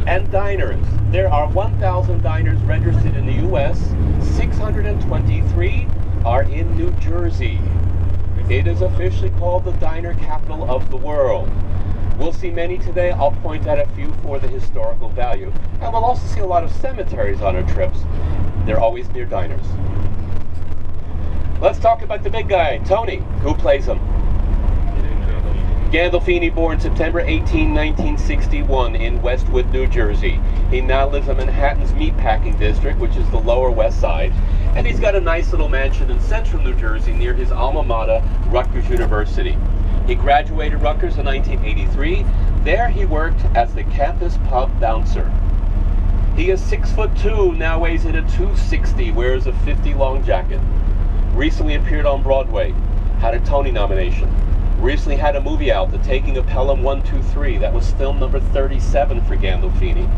And diners. There are 1,000 diners registered in the U.S. 623 are in New Jersey. It is officially called the diner capital of the world. We'll see many today. I'll point out a few for the historical value. And we'll also see a lot of cemeteries on our trips. They're always near diners. Let's talk about the big guy, Tony. Who plays him? Gandolfini, born September 18, 1961 in Westwood, New Jersey. He now lives in Manhattan's Meatpacking District, which is the Lower West Side. And he's got a nice little mansion in central New Jersey near his alma mater, Rutgers University. He graduated Rutgers in 1983. There he worked as the campus pub bouncer. He is 6'2", now weighs in at 260, wears a 50 long jacket. Recently appeared on Broadway, had a Tony nomination. Recently had a movie out, The Taking of Pelham 123. That was film number 37 for Gandolfini.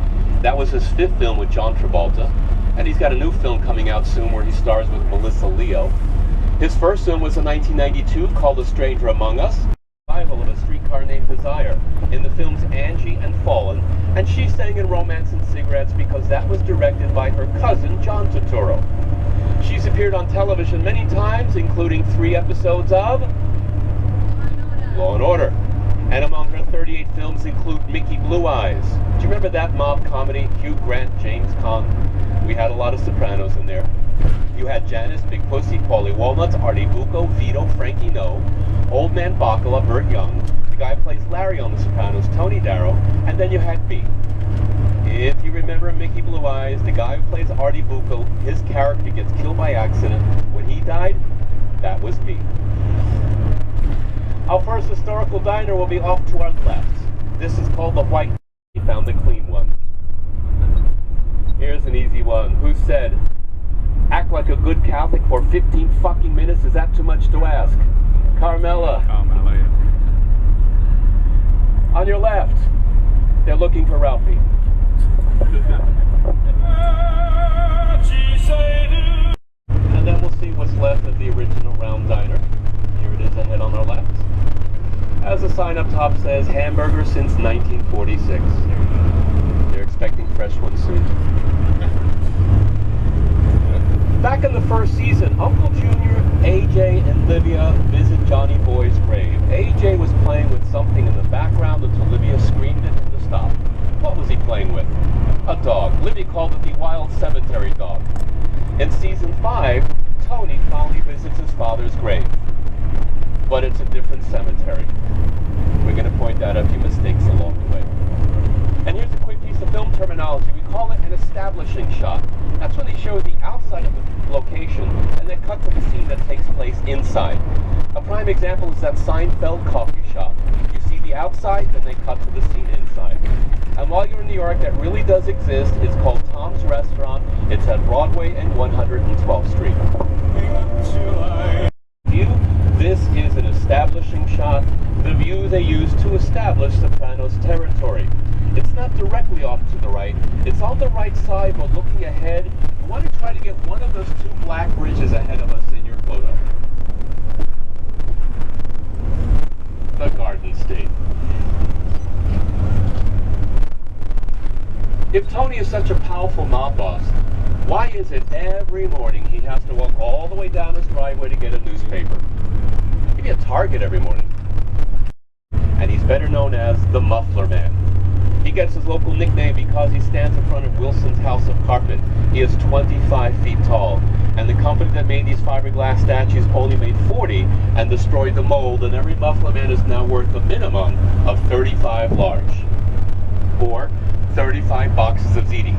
That was his 5th film with John Travolta. And he's got a new film coming out soon where he stars with Melissa Leo. His first film was in 1992 called A Stranger Among Us, revival of A Streetcar Named Desire in the films Angie and Fallen, and she sang in Romance and Cigarettes because that was directed by her cousin John Turturro. She's appeared on television many times, including 3 episodes of Law & Order. And among her 38 films include Mickey Blue Eyes. Do you remember that mob comedy? Hugh Grant, James Caan. We had a lot of Sopranos in there. You had Janice, Big Pussy, Paulie Walnuts, Artie Bucco, Vito, Frankie No, Old Man Bacala, Burt Young, the guy who plays Larry on The Sopranos, Tony Darrow, and then you had me. If you remember Mickey Blue Eyes, the guy who plays Artie Bucco, his character gets killed by accident. When he died, that was me. Our first historical diner will be off to our left. This is called the White. He found the clean one. Here's an easy one. Who said, act like a good Catholic for 15 fucking minutes? Is that too much to ask? Carmela. Carmela, yeah. On your left, they're looking for Ralphie. And then we'll see what's left of the original round diner. Here it is ahead on our left. As the sign up top says, hamburger since 1946. They're expecting fresh ones soon. Back in the first season, Uncle Junior, AJ, and Livia visit Johnny Boy's grave. AJ was playing with something in the background until Livia screamed at him to stop. What was he playing with? A dog. Livia called it the Wild Cemetery Dog. In season 5, Tony finally visits his father's grave. But it's a different cemetery. We're going to point out a few mistakes along the way. And here's a quick piece of film terminology. We call it an establishing shot. That's when they show the outside of the location and then cut to the scene that takes place inside. A prime example is that Seinfeld coffee shop. You see the outside, then they cut to the scene inside. And while you're in New York, that really does exist. It's called Tom's Restaurant. It's at Broadway and 112th Street. This is an establishing shot, the view they use to establish Sopranos territory. It's not directly off to the right, it's on the right side, but looking ahead, you want to try to get one of those 2 black bridges ahead of us in your photo. The Garden State. If Tony is such a powerful mob boss, why is it every morning he has to walk all the way down his driveway to get a newspaper? Maybe a Target every morning. And he's better known as the Muffler Man. He gets his local nickname because he stands in front of Wilson's House of Carpet. He is 25 feet tall. And the company that made these fiberglass statues only made 40 and destroyed the mold. And every Muffler Man is now worth a minimum of 35 large. Or 35 boxes of ziti.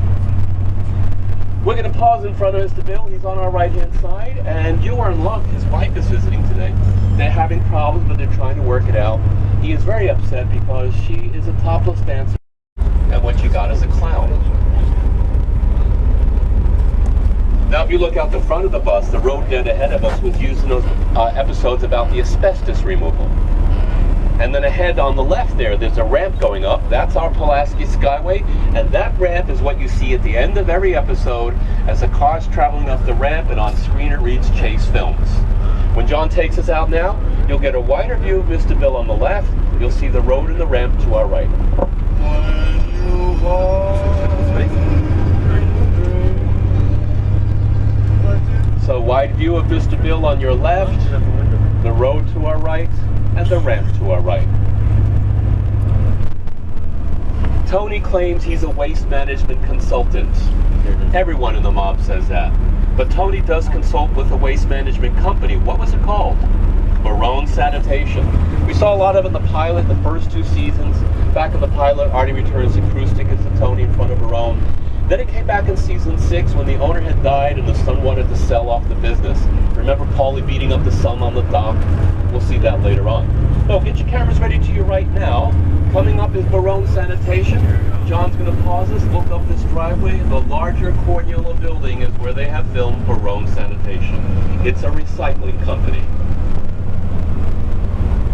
We're going to pause in front of Mr. Bill. He's on our right-hand side, and you are in luck. His wife is visiting today. They're having problems, but they're trying to work it out. He is very upset because she is a topless dancer, and what you got is a clown. Now, if you look out the front of the bus, the road dead ahead of us was used in those episodes about the asbestos removal. And then ahead on the left there's a ramp going up. That's our Pulaski Skyway, and that ramp is what you see at the end of every episode as the car's traveling up the ramp, and on screen it reads Chase Films. When John takes us out now, you'll get a wider view of Mr. Bill on the left. You'll see the road and the ramp to our right. When you So wide view of Mr. Bill on your left, the road to our right, and the ramp to our right. Tony claims he's a waste management consultant. Everyone in the mob says that. But Tony does consult with a waste management company. What was it called? Barone Sanitation. We saw a lot of it in the pilot, the first 2 seasons. Back in the pilot, Artie returns the cruise tickets to Tony in front of Barone. Then it came back in season 6 when the owner had died and the son wanted to sell off the business. Remember Paulie beating up the son on the dock? We'll see that later on. So get your cameras ready to your right now. Coming up is Barone Sanitation. John's going to pause us, look up this driveway. The larger Cornula building is where they have filmed Barone Sanitation. It's a recycling company.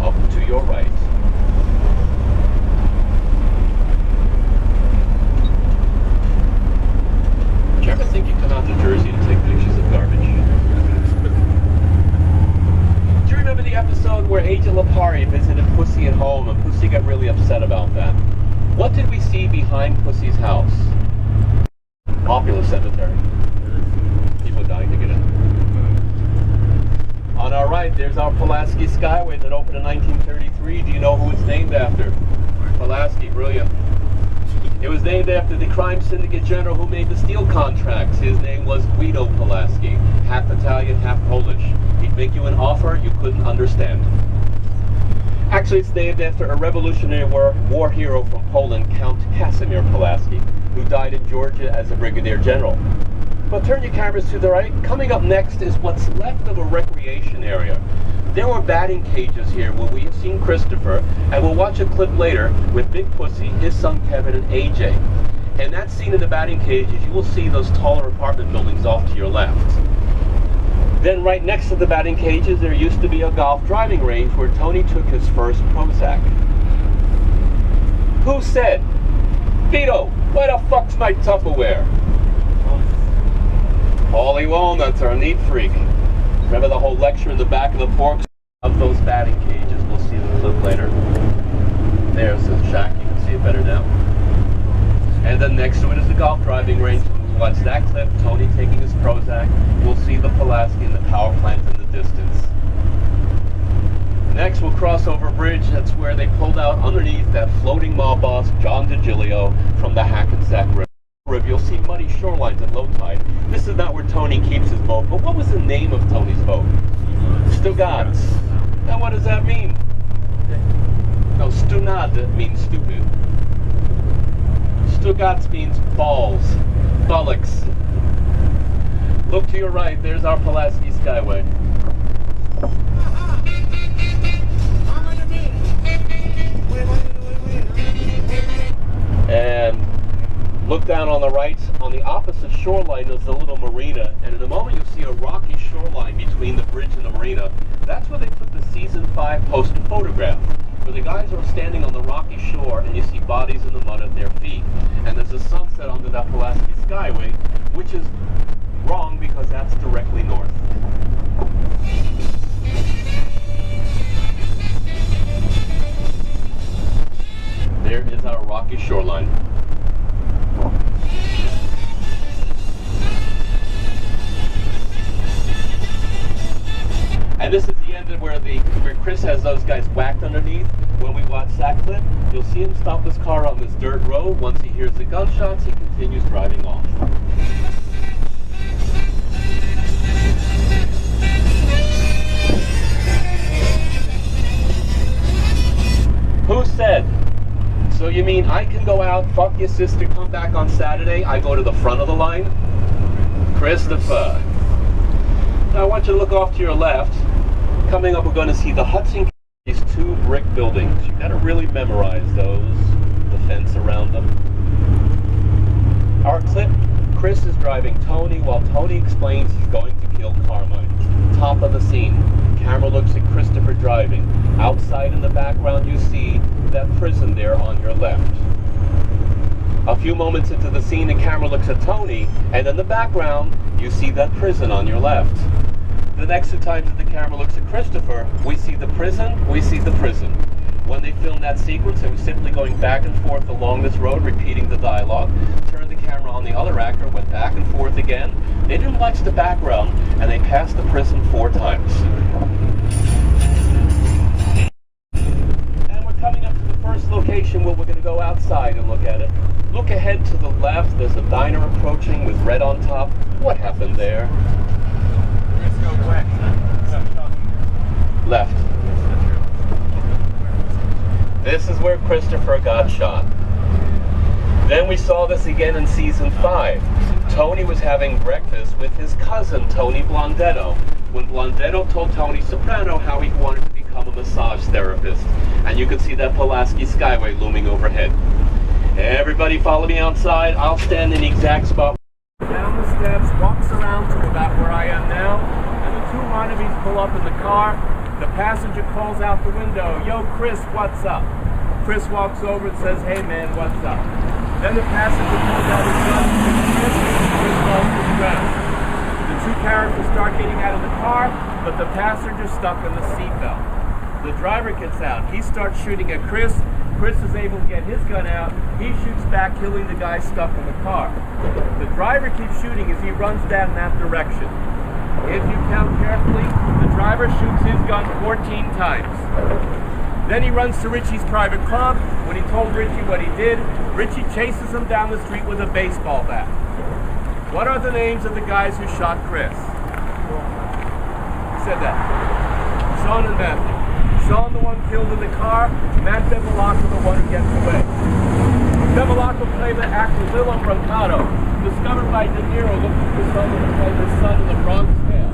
Up to your right. Do you ever think you come out to Jersey to take pictures of garbage? Do you remember the episode where Agent Lapari visited Pussy at home and Pussy got really upset about that? What did we see behind Pussy's house? Popular cemetery. People dying to get in. On our right, there's our Pulaski Skyway that opened in 1933. Do you know who it's named after? Pulaski, brilliant. It was named after the crime syndicate general who made the steel contracts. His name was Vito Pulaski, half Italian, half Polish. He'd make you an offer you couldn't understand. Actually, it's named after a Revolutionary War hero from Poland, Count Casimir Pulaski, who died in Georgia as a brigadier general. But turn your cameras to the right. Coming up next is what's left of a recreation area. There were batting cages here where we have seen Christopher, and we'll watch a clip later with Big Pussy, his son Kevin, and AJ. In that scene in the batting cages, you will see those taller apartment buildings off to your left. Then right next to the batting cages, there used to be a golf driving range where Tony took his first Prozac. Who said, Vito, where the fuck's my Tupperware? Paulie Walnuts, our neat freak. Remember the whole lecture in the back of the Porks of those batting cages? We'll see the clip later. There's the shack, you can see it better now. And then next to it is the golf driving range. Watch that clip, Tony taking his Prozac. We'll see the Pulaski and the power plant in the distance. Next we'll cross over a bridge. That's where they pulled out underneath that floating mob boss, John DiGilio, from the Hackensack River. You'll see muddy shorelines at low tide. This is not where Tony keeps his boat, but what was the name of Tony's boat? Stugats. Now what does that mean? No, Stunad means stupid. Stugats means balls. Bullocks. Look to your right, there's our Pulaski Skyway. And look down on the right, on the opposite shoreline is a little marina, and in a moment you'll see a rocky shoreline between the bridge and the marina. That's where they took the season 5 posted photograph, where the guys are standing on the rocky shore and you see bodies in the mud at their feet. And there's a sunset under that Pulaski Skyway, which is wrong because that's directly north. There is our rocky shoreline. And this is the end of where Chris has those guys whacked underneath. When we watch that clip, you'll see him stop his car on this dirt road. Once he hears the gunshots, he continues driving off. Who said? So you mean I can go out, fuck your sister, come back on Saturday, I go to the front of the line? Christopher. Now I want you to look off to your left. Coming up, we're going to see the Hudson, these 2 brick buildings. You got to really memorize those, the fence around them. Our clip, Chris is driving Tony while Tony explains he's going to kill Carmine. Top of the scene. Camera looks at Christopher driving. Outside in the background you see that prison there on your left. A few moments into the scene, the camera looks at Tony, and in the background you see that prison on your left. The next 2 times that the camera looks at Christopher, we see the prison, we see the prison. When they filmed that sequence, it was simply going back and forth along this road, repeating the dialogue. Turned the camera on the other actor, went back and forth again. They didn't watch the background, and they passed the prison 4 times. And we're coming up to the first location where we're going to go outside and look at it. Look ahead to the left. There's a diner approaching with red on top. What happened there? Let's go west. Left. This is where Christopher got shot. Then we saw this again in season 5. Tony was having breakfast with his cousin, Tony Blondetto, when Blondetto told Tony Soprano how he wanted to become a massage therapist. And you can see that Pulaski Skyway looming overhead. Everybody follow me outside. I'll stand in the exact spot. Down the steps, walks around to about where I am now, and the 2 wannabes pull up in the car. The passenger calls out the window, "Yo, Chris, what's up?" Chris walks over and says, "Hey, man, what's up?" Then the passenger pulls out his gun and shoots Chris falls to the ground. The 2 characters start getting out of the car, but the passenger's stuck in the seatbelt. The driver gets out. He starts shooting at Chris. Chris is able to get his gun out. He shoots back, killing the guy stuck in the car. The driver keeps shooting as he runs down that direction. If you count carefully, the driver shoots his gun 14 times. Then he runs to Richie's private club. When he told Richie what he did, Richie chases him down the street with a baseball bat. What are the names of the guys who shot Chris? Who said that? Sean and Matthew. Sean, the one killed in the car. Matt Bevilacqua, the one who gets away. Bevilacqua played the actor Lilo Brancato, discovered by De Niro looking for someone to play his son in the Bronx Tale.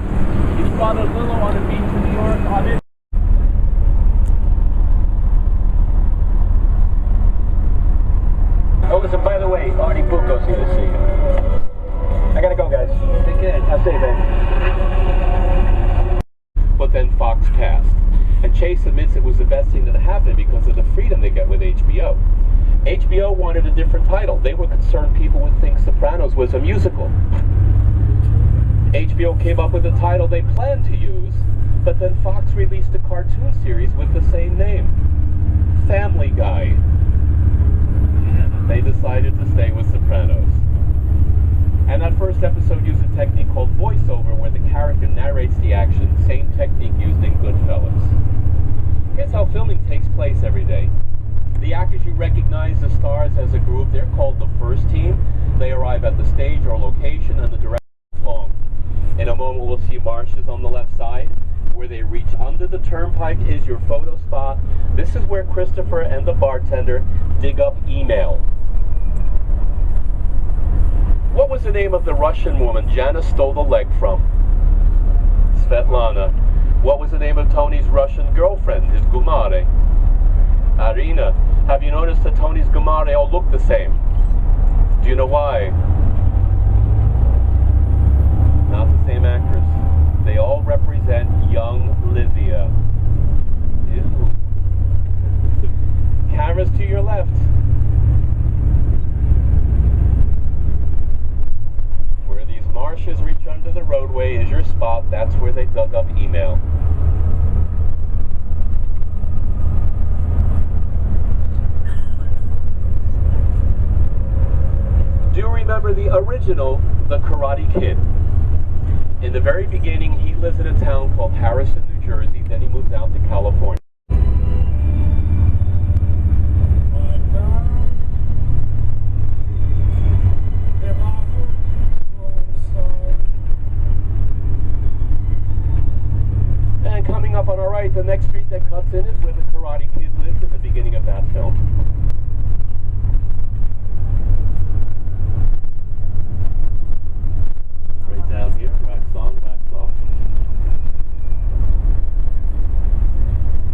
He spotted Lilo on a beach in New York, auditioned. Oh, listen, by the way, Artie Bucco's here to see you. I gotta go, guys. Take care. I'll see you, man. But then Fox passed. And Chase admits it was the best thing that happened because of the freedom they get with HBO. HBO wanted a different title. They were concerned people would think Sopranos was a musical. HBO came up with a title they planned to use, but then Fox released a cartoon series with the same name, Family Guy. They decided to stay with Sopranos. And that first episode used a technique called voiceover, where the character narrates the action, same technique used in Goodfellas. Here's how filming takes place every day. The actors you recognize, the stars as a group, they're called the first team. They arrive at the stage or location, and the director is along. In a moment, we'll see marshes on the left side. Where they reach under the turnpike is your photo spot. This is where Christopher and the bartender dig up email. What was the name of the Russian woman Jana stole the leg from? Svetlana. What was the name of Tony's Russian girlfriend, his gumare? Arina. Have you noticed that Tony's gumare all look the same? Do you know why? Not the same actress. They all represent young Livia. Ew. Cameras to your left. Where these marshes reach under the roadway is your spot. That's where they dug up email. Do you remember the original The Karate Kid? In the very beginning, he lives in a town called Harrison, New Jersey. Then he moves out to California. And coming up on our right, the next street that cuts in is where the Karate Kid lived in the beginning of that film. Right down here, wax on, wax off.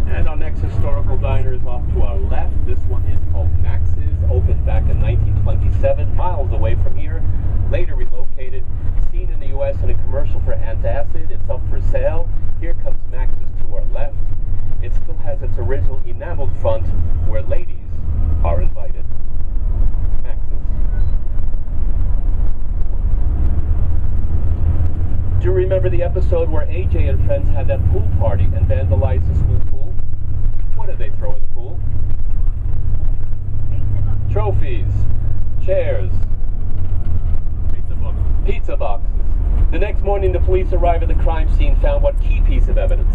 And our next historical diner is off to our left. This one is called Max's, opened back in 1927, miles away from here. Later relocated, seen in the U.S. in a commercial for antacid. It's up for sale. Here comes Max's to our left. It still has its original enameled front where ladies are invited. Max's. Do you remember the episode where AJ and friends had that pool party and vandalized the school pool? What did they throw in the pool? arrive at the crime scene found what key piece of evidence?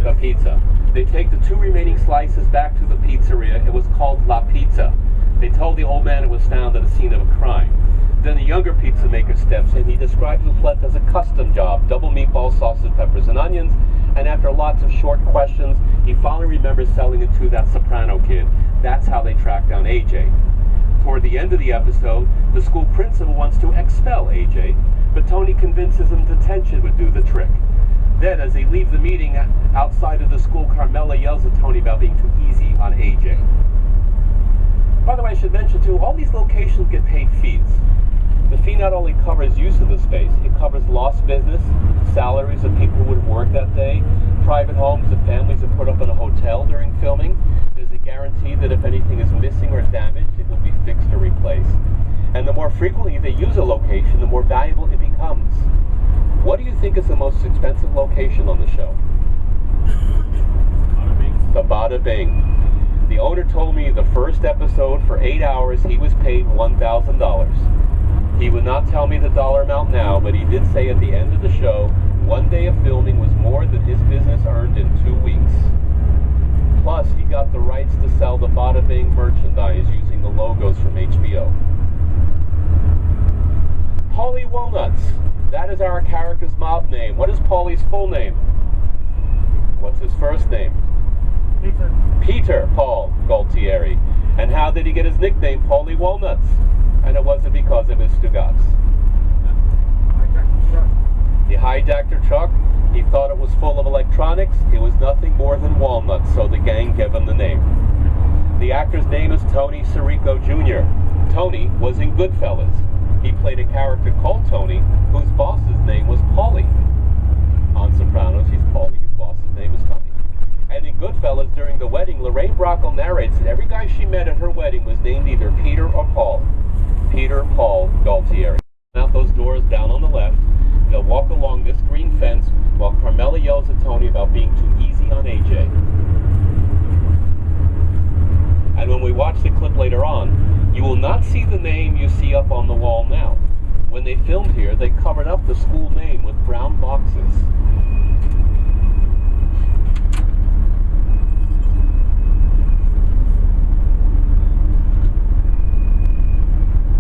The pizza. They take the 2 remaining slices back to the pizzeria. It was called La Pizza. They told the old man it was found at the scene of a crime. Then the younger pizza maker steps in. He describes the theft as a custom job, double meatballs, sausage, peppers, and onions. And after lots of short questions, he finally remembers selling it to that Soprano kid. That's how they track down AJ. Toward the end of the episode, the school principal wants to expel AJ, but Tony convinces him detention would do the trick. Then, as they leave the meeting outside of the school, Carmela yells at Tony about being too easy on AJ. By the way, I should mention too, all these locations get paid fees. The fee not only covers use of the space, it covers lost business, salaries of people who would have worked that day, private homes of families that put up in a hotel during filming. There's a guarantee that if anything is missing or damaged, it will be fixed or replaced. And the more frequently they use a location, the more valuable it becomes. What do you think is the most expensive location on the show? The Bada Bing. The owner told me the first episode for 8 hours he was paid $1,000. He would not tell me the dollar amount now, but he did say at the end of the show, 1 day of filming was more than his business earned in 2 weeks. Plus, he got the rights to sell the Bada Bing merchandise using the logos from HBO. Paulie Walnuts. That is our character's mob name. What is Paulie's full name? What's his first name? Peter Paul Gualtieri. And how did he get his nickname, Paulie Walnuts? And it wasn't because of his Stugats. He hijacked her truck. He thought it was full of electronics. It was nothing more than walnuts, so the gang gave him the name. The actor's name is Tony Sirico Jr. Tony was in Goodfellas. He played a character called Tony, whose boss's name was Paulie. On Sopranos, he's Paulie, his boss's name is Tony. And in Goodfellas, during the wedding, Lorraine Bracco narrates that every guy she met at her wedding was named either Peter or Paul. Peter Paul Gualtieri. Out those doors down on the left, they'll walk along this green fence while Carmela yells at Tony about being too easy on AJ. And when we watch the clip later on, you will not see the name you see up on the wall now. When they filmed here, they covered up the school name with brown boxes.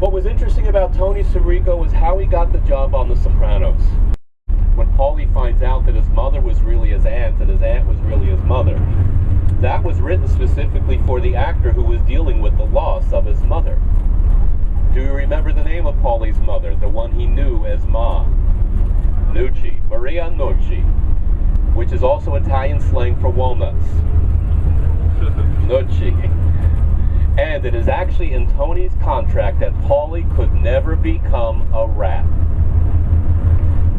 What was interesting about Tony Sirico was how he got the job on The Sopranos. When Paulie finds out that his mother was really his aunt and his aunt was really his mother, that was written specifically for the actor who was dealing with the loss of his mother. Do you remember the name of Paulie's mother, the one he knew as Ma? Nucci, Maria Nucci, which is also Italian slang for walnuts. Nucci. And it is actually in Tony's contract that Paulie could never become a rat.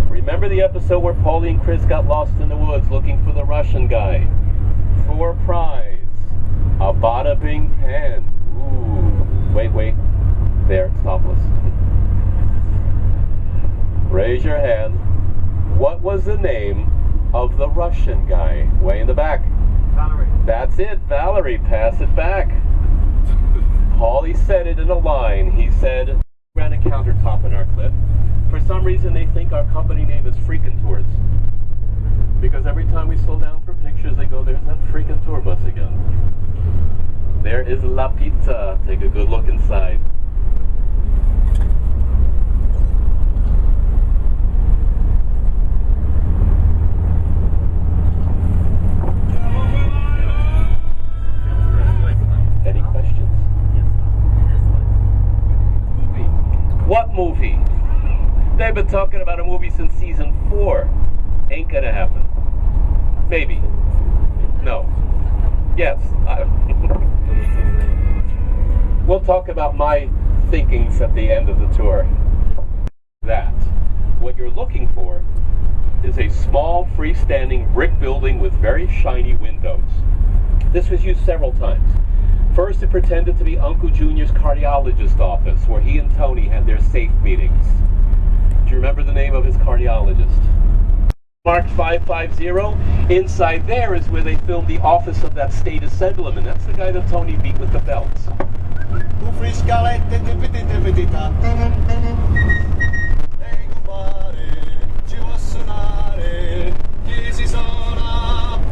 Remember the episode where Paulie and Chris got lost in the woods looking for the Russian guy? For a prize. A Bada Bing pen. Ooh. Wait. There, it's topless. Raise your hand. What was the name of the Russian guy? Way in the back. Valerie. That's it, Valerie. Pass it back. Paulie said it in a line. He said, ran a countertop in our clip. For some reason, they think our company name is Freakin' Tours. Because every time we slow down for pictures, they go, there's that freaking tour bus again. There is La Pizza. Take a good look inside. Any questions? What movie? They've been talking about a movie since season 4. Ain't gonna happen. Maybe. No. Yes. We'll talk about my thinkings at the end of the tour. That. What you're looking for is a small freestanding brick building with very shiny windows. This was used several times. First, it pretended to be Uncle Junior's cardiologist office, where he and Tony had their safe meetings. Do you remember the name of his cardiologist? Mark 550. Inside there is where they filmed the office of that state assemblyman. That's the guy that Tony beat with the belts.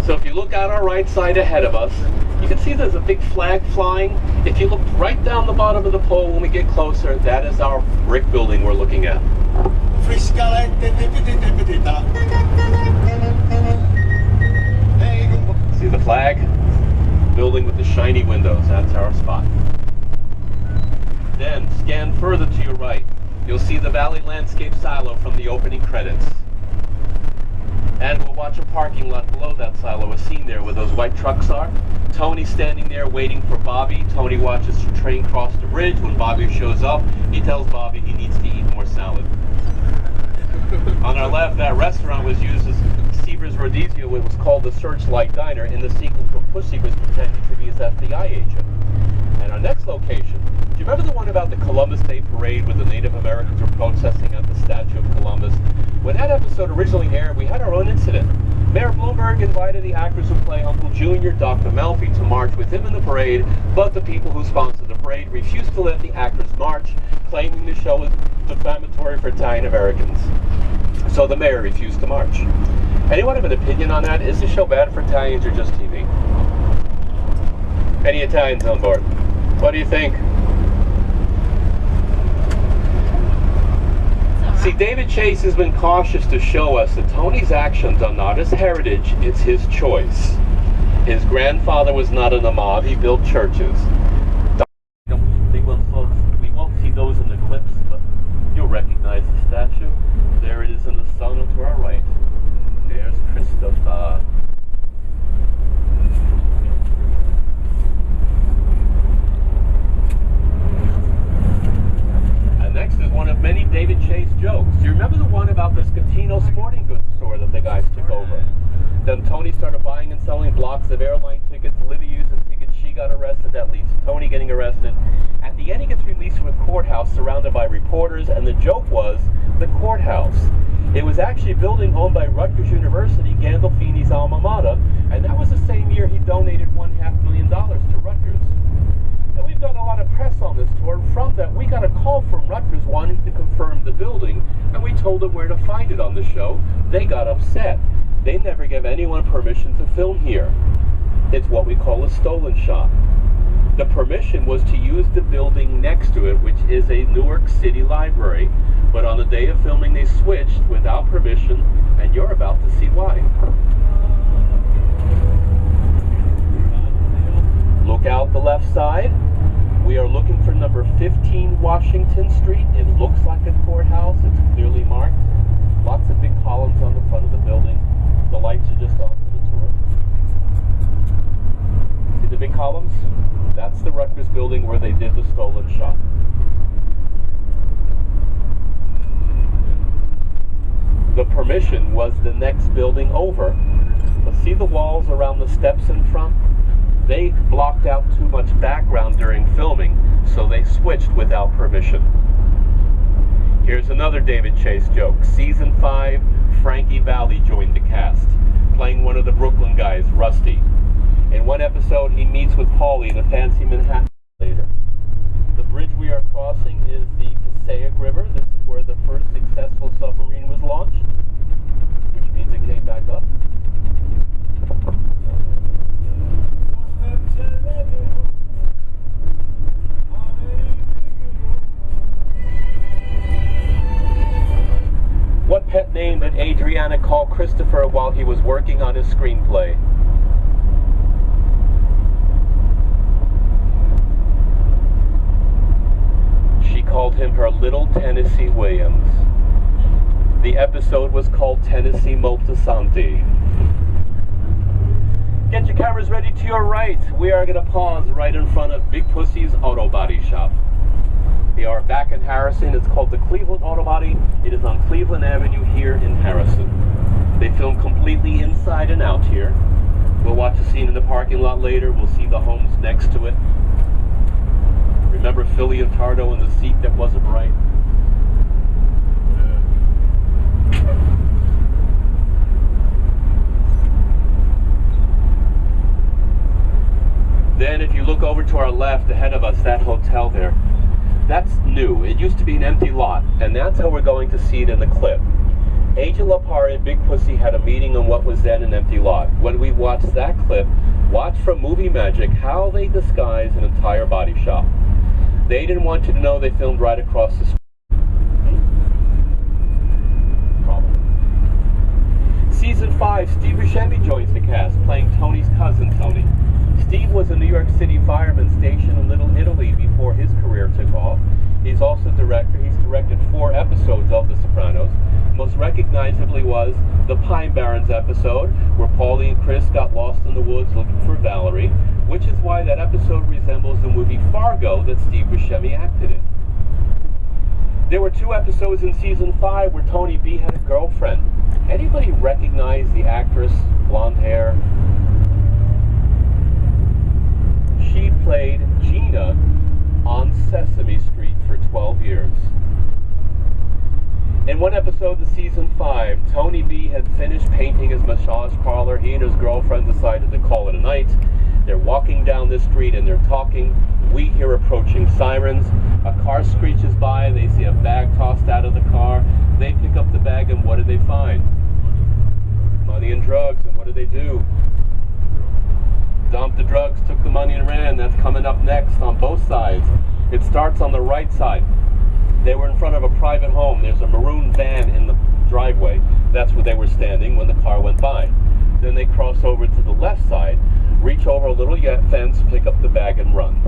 So if you look out our right side ahead of us, you can see there's a big flag flying. If you look right down the bottom of the pole when we get closer, that is our brick building we're looking at. See the flag? Building with the shiny windows, that's our spot. Then scan further to your right. You'll see the Valley Landscape silo from the opening credits. And we'll watch a parking lot below that silo, a scene there where those white trucks are. Tony's standing there waiting for Bobby. Tony watches the train cross the bridge. When Bobby shows up, he tells Bobby he needs to eat more salad. On our left, that restaurant was used as Seaver's Rodizio. It was called the Searchlight Diner in the sequence where Pussy was pretending to be his FBI agent. And our next location, do you remember the one about the Columbus Day Parade where the Native Americans were protesting at the Statue of Columbus? When that episode originally aired, we had our own incident. Mayor Bloomberg invited the actors who play Uncle Junior, Dr. Malfi, to march with him in the parade, but the people who sponsored the parade refused to let the actors march, claiming the show was defamatory for Italian Americans. So the mayor refused to march. Anyone have an opinion on that? Is the show bad for Italians or just TV? Any Italians on board? What do you think? See, David Chase has been cautious to show us that Tony's actions are not his heritage, it's his choice. His grandfather was not in the mob, he built churches. Big ones, folks. We won't see those in the clips, but you'll recognize the statue. There it is in the sun to our right. There's Christopher. Next is one of many David Chase jokes. Do you remember the one about the Scatino sporting goods store that the guys took over? Then Tony started buying and selling blocks of airline tickets. Livy used the tickets. She got arrested. That leads to Tony getting arrested. At the end, he gets released from a courthouse surrounded by reporters, and the joke was the courthouse. It was actually a building owned by Rutgers University, Gandolfini's alma mater, and that was the same year he donated $500,000 to Rutgers. And we've got a lot of press on this tour. From that, we got a call from Rutgers wanting to confirm the building, and we told them where to find it on the show. They got upset. They never gave anyone permission to film here. It's what we call a stolen shot. The permission was to use the building next to it, which is a Newark City library, but on the day of filming they switched without permission, and you're about to see why. Look out the left side. We are looking for number 15 Washington Street. It looks like a courthouse. It's clearly marked. Lots of big columns on the front of the building. The lights are just on for the tour. See the big columns? That's the Rutgers building where they did the stolen shot. The permission was the next building over. But see the walls around the steps in front? They blocked out too much background during filming, so they switched without permission. Here's another David Chase joke. Season 5, Frankie Valli joined the cast, playing one of the Brooklyn guys, Rusty. In one episode, he meets with Paulie in a fancy Manhattan later. The bridge we are crossing is the Passaic River. This is where the first successful submarine was launched, which means it came back up. What pet name did Adriana call Christopher while he was working on his screenplay? She called him her little Tennessee Williams. The episode was called Tennessee Moltisanti. Get your cameras ready to your right. We are going to pause right in front of Big Pussy's Auto Body Shop. They are back in Harrison. It's called the Cleveland Auto Body. It is on Cleveland Avenue here in Harrison. They film completely inside and out here. We'll watch a scene in the parking lot later. We'll see the homes next to it. Remember Philly and Tardo in the seat that wasn't right? Then if you look over to our left ahead of us, that hotel there, that's new. It used to be an empty lot, and that's how we're going to see it in the clip. Angel Lapari and Big Pussy had a meeting on what was then an empty lot. When we watched that clip, watch from Movie Magic how they disguise an entire body shop. They didn't want you to know they filmed right across the street. Season 5, Steve Buscemi joins the cast, playing Tony's cousin, Tony. Steve was a New York City fireman stationed in Little Italy before his career took off. He's also director. He's directed 4 episodes of The Sopranos. Most recognizably was the Pine Barrens episode, where Paulie and Chris got lost in the woods looking for Valerie, which is why that episode resembles the movie Fargo that Steve Buscemi acted in. There were 2 episodes in season 5 where Tony B had a girlfriend. Anybody recognize the actress, blonde hair? She played Gina on Sesame Street for 12 years. In one episode of season 5, Tony B had finished painting his massage parlor. He and his girlfriend decided to call it a night. They're walking down the street and they're talking. We hear approaching sirens. A car screeches by. They see a bag tossed out of the car. They pick up the bag, and what do they find? Money and drugs. And what do? Dumped the drugs, took the money and ran. That's coming up next on both sides. It starts on the right side. They were in front of a private home. There's a maroon van in the driveway. That's where they were standing when the car went by. Then they cross over to the left side, reach over a little fence, pick up the bag, and run.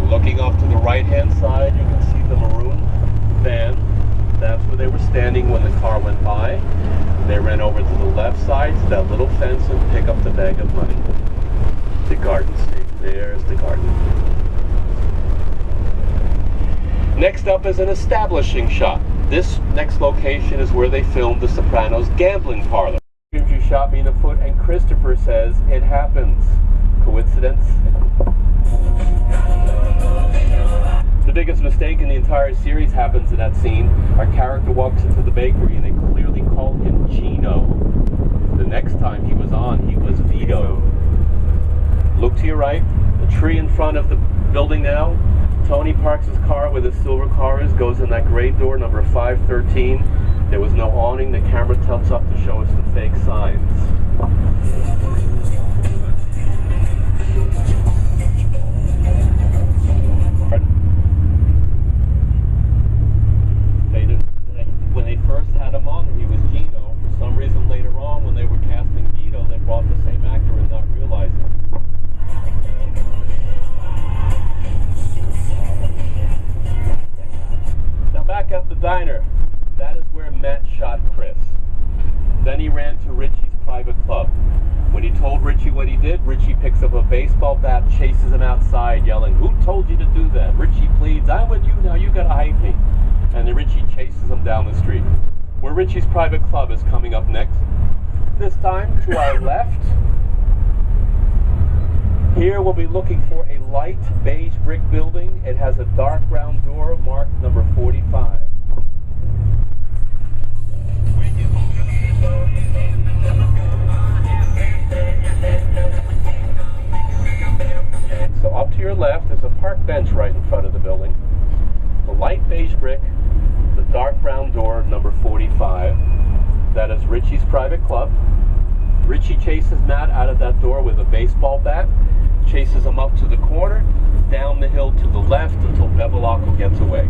Looking off to the right-hand side, you can see the maroon van. That's where they were standing when the car went by. They ran over to the left side to that little fence and pick up the bag of money. The garden state. There's the garden. Next up is an establishing shot. This next location is where they filmed The Sopranos gambling parlor. You shot me in the foot, and Christopher says it happens. Coincidence? The biggest mistake in the entire series happens in that scene. Our character walks into the bakery and they clearly call him Gino. The next time he was on, he was Vito. Look to your right, the tree in front of the building now. Tony parks his car where the silver car is, goes in that gray door, number 513. There was no awning. The camera tilts up to show us the fake signs. When they first had him on, he was Gino. For some reason later on, when they were casting Vito, they brought the same actor and not realizing. Now back at the diner, that is where Matt shot Chris. Then he ran to Richie's private club. When he told Richie what he did, Richie picks up a baseball bat, chases him outside, yelling, "Who told you to do that?" Richie pleads, "I'm with you now, you gotta hide me." And then Richie chases him down the street. Where Richie's private club is coming up next. This time, to our left, here we'll be looking for a light beige brick building. It has a dark round door marked number 45. So up to your left is a park bench right in front of the building. The light beige brick, the dark brown door, number 45. That is Richie's private club. Richie chases Matt out of that door with a baseball bat, chases him up to the corner, down the hill to the left until Bevilacqua gets away.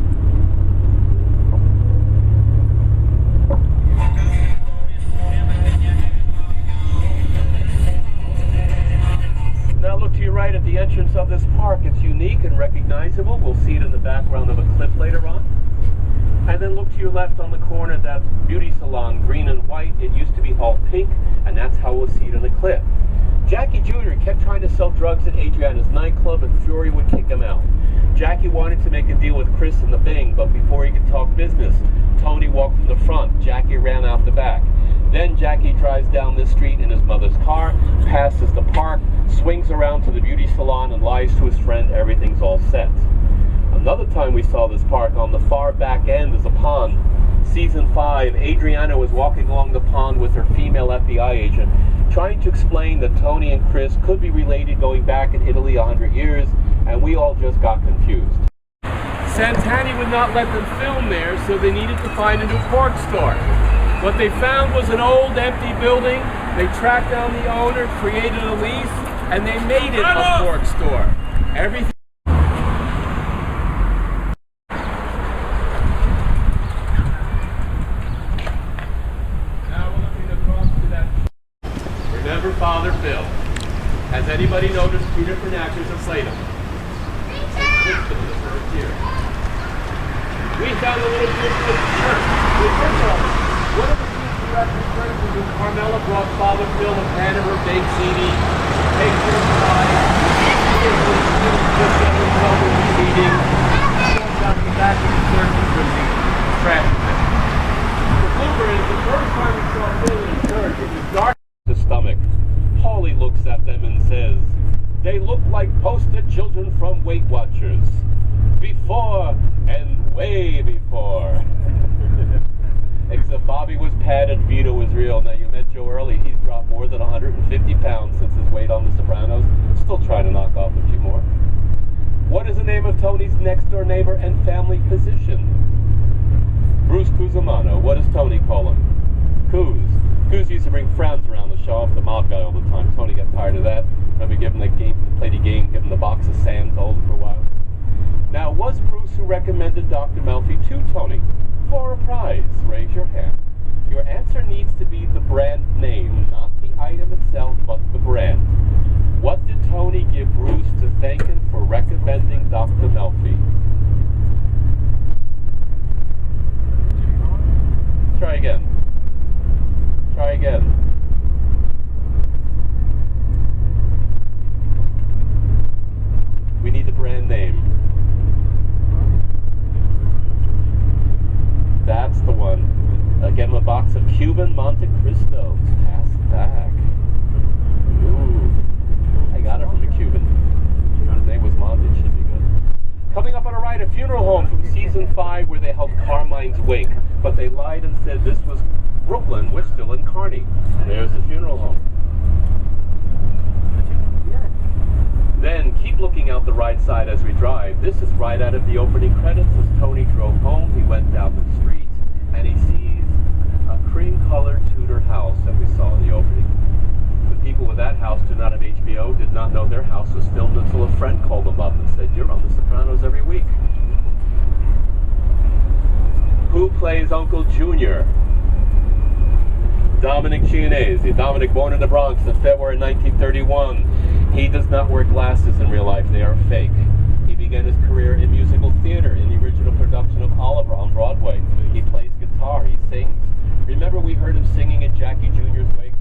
Now look to your right at the entrance of this park. It's unique and recognizable. We'll see it in the background of a clip later on. And then look to your left on the corner, that beauty salon, green and white. It used to be all pink, and that's how we'll see it in the clip. Jackie Jr. kept trying to sell drugs at Adriana's nightclub, and Fury would kick him out. Jackie wanted to make a deal with Chris in the Bing, but before he could talk business, Tony walked from the front. Jackie ran out the back. Then Jackie drives down this street in his mother's car, passes the park, swings around to the beauty salon, and lies to his friend everything's all set. Another time we saw this park, on the far back end is a pond. Season 5, Adriana was walking along the pond with her female FBI agent, trying to explain that Tony and Chris could be related going back in Italy 100 years, and we all just got confused. Santani would not let them film there, so they needed to find a new pork store. What they found was an old empty building. They tracked down the owner, created a lease, and they made it a pork store. Everything. Now we're looking across to that. Remember Father Phil. Has anybody noticed 2 different actors have played him? Holsten in the first year. We found a little group of church. One of the scenes we referenced was Carmela brought Father Phil a pan of her baked ziti, takes her inside, just getting trouble with eating, goes out the back of the church with the trash bin. The blooper is the first time we saw Phil in church, it was dark in the stomach. Paulie looks at them and says, "They look like posted children from Weight Watchers. Before and way before." Except Bobby was padded, Vito was real. Now you met Joe early, he's dropped more than 150 pounds since his weight on The Sopranos. Still trying to knock off a few more. What is the name of Tony's next door neighbor and family physician? Bruce Cusimano. What does Tony call him? Coos. Coos used to bring friends around to show off the mob guy all the time. Tony got tired of that. Remember, give him the game, played a game, give him the box of sand, hold him for a while. Now, was Bruce who recommended Dr. Melfi to Tony? For a prize, raise your hand. Your answer needs to be the brand name, not the item itself, but the brand. What did Tony give Bruce to thank him for recommending Dr. Melfi? Try again. Try again. We need the brand name. That's the one. Give him a box of Cuban Monte Cristos. Pass it back. Ooh. I got it from a Cuban. His name was Monte. It should be good. Coming up on a ride, a funeral home from season 5 where they held Carmine's wake. But they lied and said this was Brooklyn. We're still in Kearney. There's the funeral home. Then keep looking out the right side as we drive. This is right out of the opening credits. As Tony drove home, he went down the street and he sees a cream-colored Tudor house that we saw in the opening. The people with that house do not have HBO, did not know their house was filmed until a friend called them up and said, "You're on The Sopranos every week." Who plays Uncle Junior? Dominic Chianese. Dominic, born in the Bronx in February 1931. He does not wear glasses in real life. They are fake. He began his career in musical theater in the original production of Oliver on Broadway. He plays guitar. He sings. Remember, we heard him singing at Jackie Jr.'s wake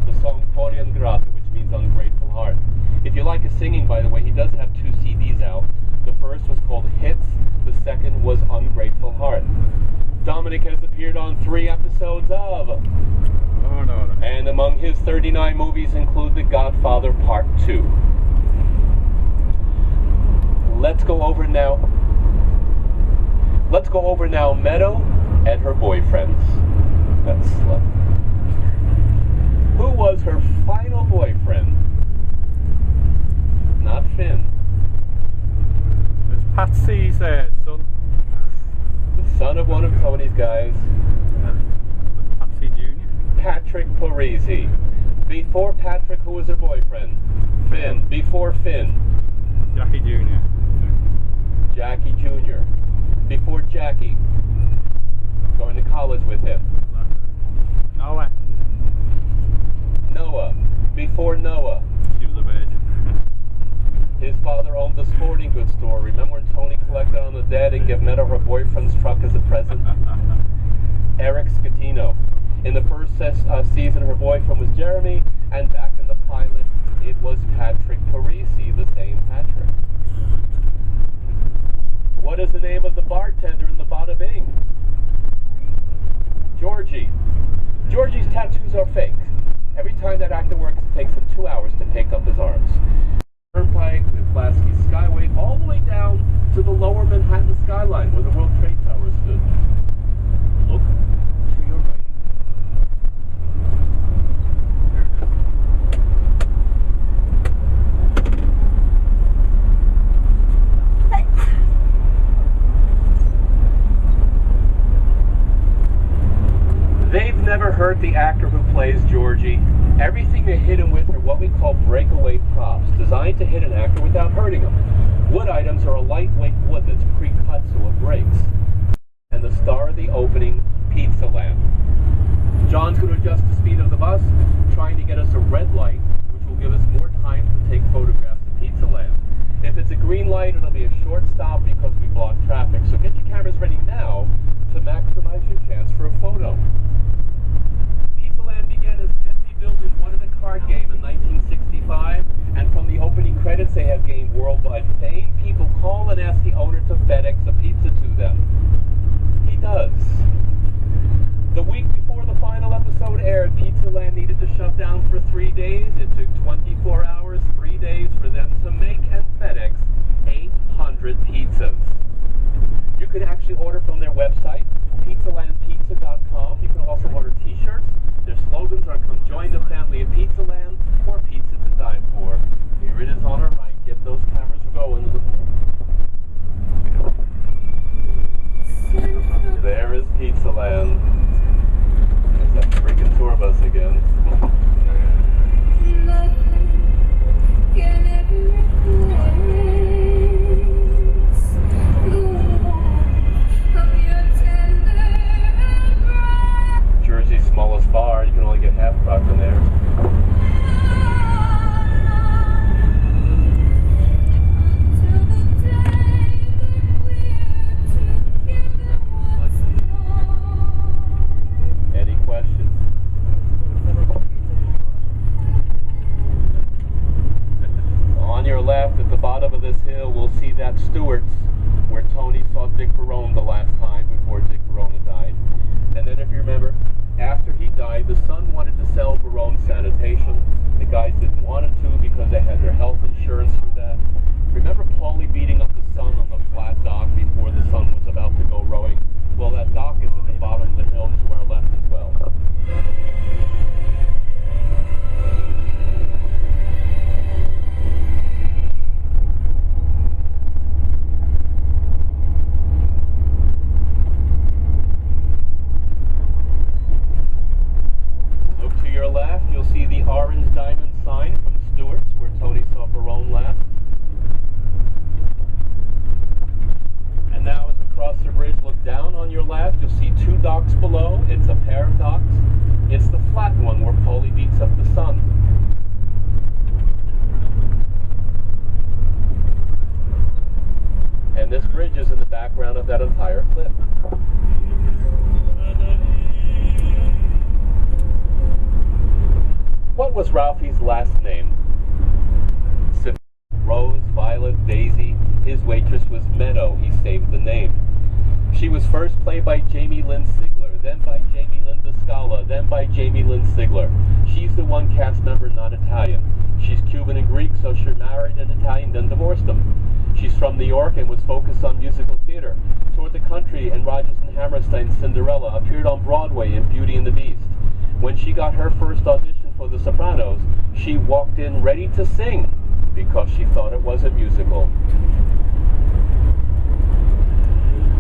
the song Cuore Ingrato, which means ungrateful heart. If you like his singing, by the way, he does have 2 CDs out. The first was called Hits. The second was Ungrateful Heart. Dominic has appeared on 3 episodes of... And among his 39 movies include The Godfather Part 2. Let's go over now Meadow and her boyfriends. That's slut. Who was her final boyfriend? Not Finn. It's Patsy's son. The son of one of Tony's guys. Patsy Jr. Patrick Parisi. Before Patrick, who was her boyfriend? Finn. Before Finn? Jackie Jr. Jackie Jr. Before Jackie? Going to college with him? Noah. Noah. Before Noah? She was a virgin. His father owned the sporting goods store. Remember when Tony collected on the dead and gave Meadow her boyfriend's truck as a present? Eric Scatino. In the first season, her boyfriend was Jeremy, and back in the pilot, it was Patrick Parisi, the same Patrick. What is the name of the bartender in the Bada Bing? Georgie. Georgie's tattoo are fake. Every time that actor works, it takes him 2 hours to pick up his arms. Turnpike, the Pulaski Skyway, all the way down to the lower Manhattan skyline where the World Trade Tower stood. Look to your right. They've never hurt the actor who plays Georgie. Everything they hit him with are what we call breakaway props, designed to hit an actor without hurting him. Wood items are a lightweight wood that's pre-cut so it breaks. And the star of the opening, Pizza Land. John's going to adjust the speed of the bus, trying to get us a red light, which will give us more time to take photographs of Pizza Land. If it's a green light, it'll be a short stop because we block traffic. So get your cameras ready now to maximize your chance for a photo. Pizza Land began as an empty building, wanted a card game in 1965, and from the opening credits they have gained worldwide fame. People call and ask the owner to FedEx a pizza to them. He does. The week before the final episode aired, Pizza Land needed to shut down for 3 days. It took 24 hours, 3 days for them to make and FedEx 800 pizzas. You can actually order from their website, pizzalandpizza.com. You can also order t-shirts. Their slogans are "Come join the family of Pizza Land" or "Pizza to die for." Here it is on our right. Get those cameras going. There is Pizza Land. There's that freaking tour bus again. Jersey's smallest bar, you can only get half truck in there. Any questions? On your left, at the bottom of this hill, we'll see that Stewart's, where Tony saw Dick Barone the last time before Dick Barone died. And then if you remember, after he died, the son wanted to sell Barone Sanitation. The guys didn't want him to because they had their health insurance through that. Remember Paulie beating up the son on the flat dock before the son was about to go rowing? Well, that dock is at the bottom of the hill to our left as well. Left, you'll see the orange diamond sign from Stewart's, where Tony saw Barone last. And now as we cross the bridge, look down on your left, you'll see two docks below. It's a pair of docks. It's the flat one where Paulie beats up the sun. And this bridge is in the background of that entire clip. What was Ralphie's last name? Rose, Violet, Daisy. His waitress was Meadow. He saved the name. She was first played by Jamie Lynn Sigler, then by Jamie Lynn DeScala, then by Jamie Lynn Sigler. She's the one cast member not Italian. She's Cuban and Greek, so she married an Italian, then divorced him. She's from New York and was focused on musical theater. Toured the country in Rodgers and Hammerstein's Cinderella, appeared on Broadway in Beauty and the Beast. When she got her first audition for The Sopranos, she walked in ready to sing because she thought it was a musical.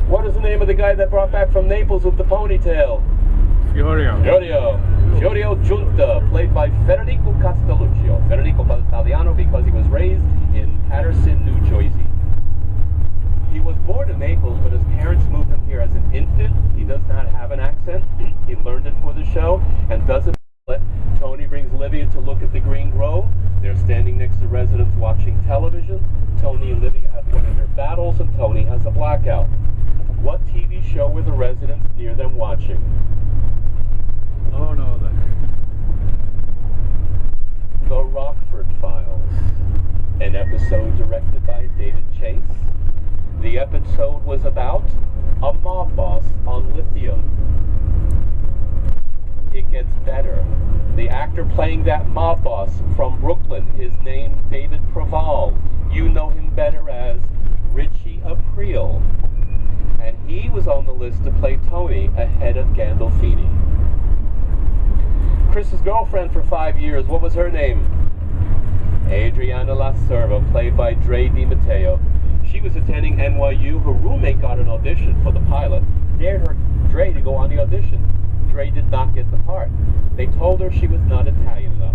What is the name of the guy that brought back from Naples with the ponytail? Giorgio Giunta, played by Federico Castelluccio. Federico Italiano because he was raised in Paterson, New Jersey. He was born in Naples, but his parents moved him here as an infant. He does not have an accent. He learned it for the show and doesn't it. Tony brings Livia to look at the Green Grove. They're standing next to residents watching television. Tony and Livia have one of their battles, and Tony has a blackout. What TV show were the residents near them watching? Oh no, The Rockford Files, an episode directed by David Chase. The episode was about a mob boss on lithium. It gets better. actor playing that mob boss from Brooklyn is named David Preval. You know him better as Richie Aprile. And he was on the list to play Tony ahead of Gandolfini. Chris's girlfriend for 5 years, what was her name? Adriana La Serva, played by Dre DiMatteo. She was attending NYU. Her roommate got an audition for the pilot, dared her, Dre, to go on the audition. Dre did not get the part. They told her she was not Italian enough.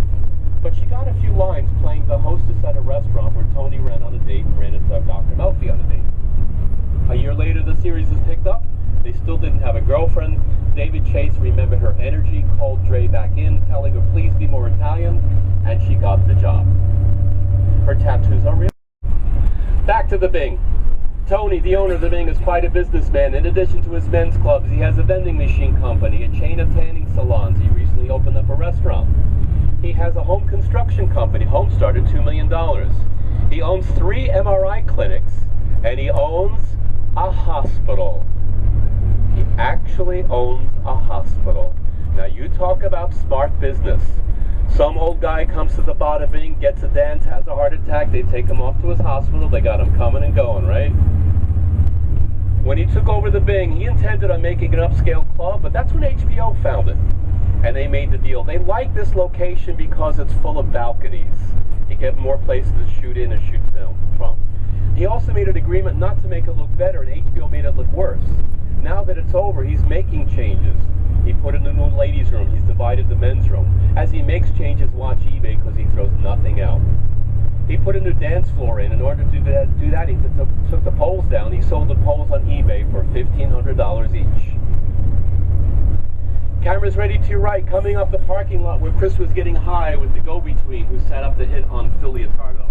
But she got a few lines playing the hostess at a restaurant where Tony ran on a date and ran into Dr. Melfi on a date. A year later, the series was picked up. They still didn't have a girlfriend. David Chase remembered her energy, called Dre back in, telling her please be more Italian, and she got the job. Her tattoos are real. Back to the Bing. Tony, the owner of the Bing, is quite a businessman. In addition to his men's clubs, he has a vending machine company, a chain of tanning salons. He recently opened up a restaurant. He has a home construction company. Home started $2 million. He owns 3 MRI clinics, and he owns a hospital. He actually owns a hospital. Now you talk about smart business. Some old guy comes to the Bada Bing, gets a dance, has a heart attack, they take him off to his hospital, they got him coming and going, right? When he took over the Bing, he intended on making an upscale club, but that's when HBO found it. And they made the deal. They like this location because it's full of balconies. You get more places to shoot in and shoot film from. He also made an agreement not to make it look better, and HBO made it look worse. Now that it's over, he's making changes. He put in a new ladies' room. He's divided the men's room. As he makes changes, watch eBay because he throws nothing out. He put a new dance floor in. In order to do that, he took the poles down. He sold the poles on eBay for $1,500 each. Camera's ready to your right, coming up the parking lot where Chris was getting high with the go-between who sat up to hit on Phil Leotardo.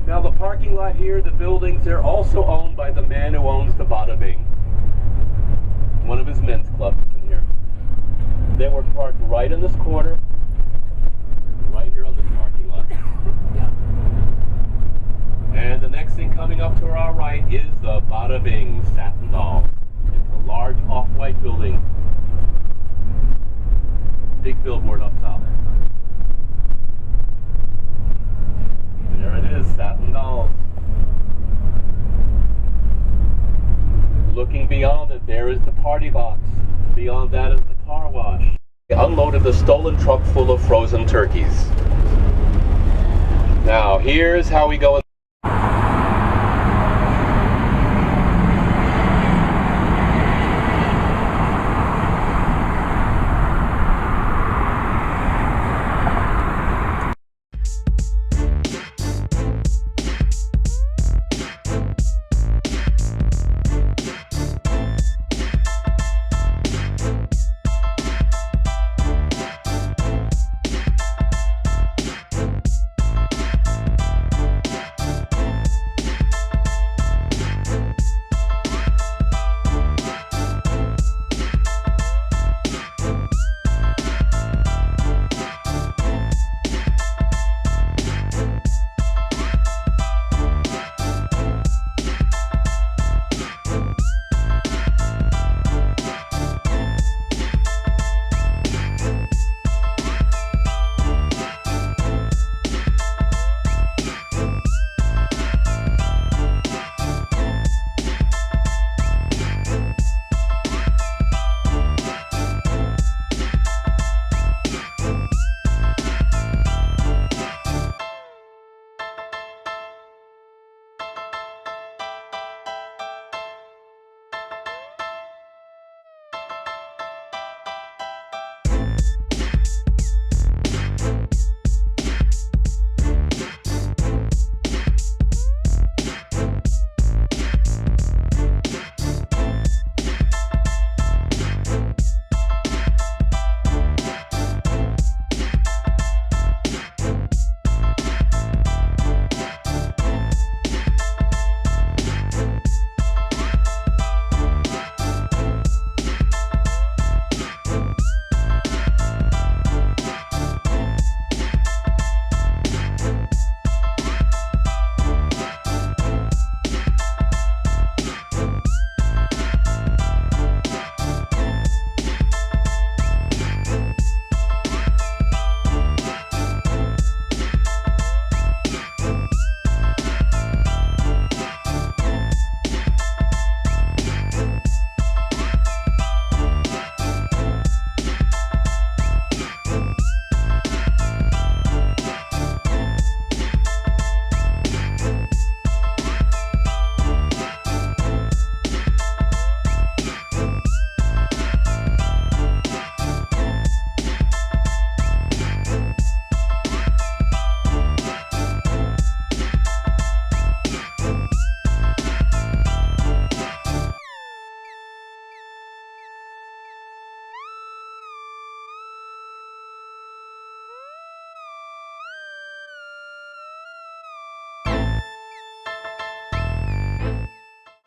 Now the parking lot here, the buildings, they're also owned by the man who owns the Bada Bing. One of his men's clubs is in here. They were parked right in this corner, right here on this parking lot. And the next thing coming up to our right is the Bada Bing Satin Dolls. It's a large off-white building. Big billboard up top. There it is, Satin Dolls. Looking beyond it, there is the party box. Beyond that is the car wash. They unloaded the stolen truck full of frozen turkeys. Now, here's how we go.